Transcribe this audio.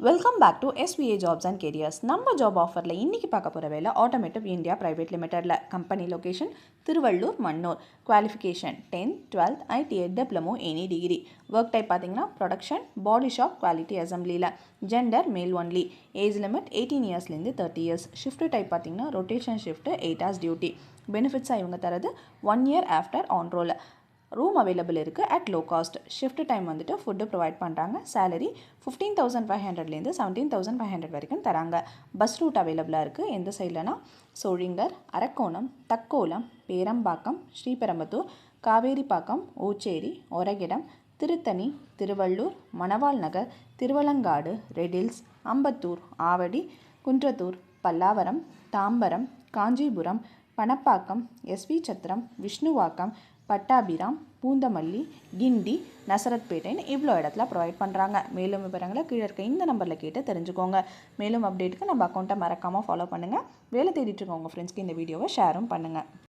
Welcome back to SVA jobs and careers. நம்ம job ஆஃபரில் இன்றைக்கி பார்க்க போகிற வேலை ஆட்டோமேட்டிவ் இந்தியா பிரைவேட் லிமிடெடில். Company location Tiruvallur Mannur. Qualification 10th 12th ITI diploma any degree. Work type பார்த்தீங்கன்னா ப்ரொடக்ஷன், பாடி ஷாப், குவாலிட்டி அசம்பிளியில். Gender male only. Age limit 18 இயர்ஸ்லேருந்து 30 இயர்ஸ். ஷிஃப்ட் டைப் பார்த்தீங்கன்னா ரொட்டேஷன் ஷிஃப்ட்டு 8 hours டியூட்டி. பெனிஃபிட்ஸாக இவங்க தரது 1 year after on roll. Room available இருக்குது at low cost. Shift time வந்துட்டு food provide பண்ணுறாங்க. சேலரி 15,500லேருந்து 17,500 வரைக்கும் தராங்க. பஸ் ரூட் அவைலபிளாக இருக்குது. எந்த சைட்லனா சோழிங்கர், அரக்கோணம், தக்கோலம், பேரம்பாக்கம், ஸ்ரீபெரும்புதூர், காவேரிப்பாக்கம், ஊச்சேரி, ஒரகிடம், திருத்தணி, திருவள்ளூர், மணவாள் நகர், திருவலங்காடு, ரெடில்ஸ், அம்பத்தூர், ஆவடி, குன்றத்தூர், பல்லாவரம், தாம்பரம், காஞ்சிபுரம், பணப்பாக்கம், SV சத்திரம், விஷ்ணுவாக்கம், பட்டாபிராம், பூந்தமல்லி, கிண்டி, நசரத்பேட்டைன்னு இவ்வளோ இடத்துல ப்ரொவைட் பண்ணுறாங்க. மேலும் விவரங்களை கீழே இருக்க இந்த நம்பரில் கேட்டு தெரிஞ்சுக்கோங்க. மேலும் அப்டேட்டுக்கு நம்ம அக்கௌண்ட்டை மறக்காமல் ஃபாலோ பண்ணுங்கள். வேலை தேடிட்டு இருக்கோங்க ஃப்ரெண்ட்ஸ்க்கு இந்த வீடியோவை ஷேரும் பண்ணுங்கள்.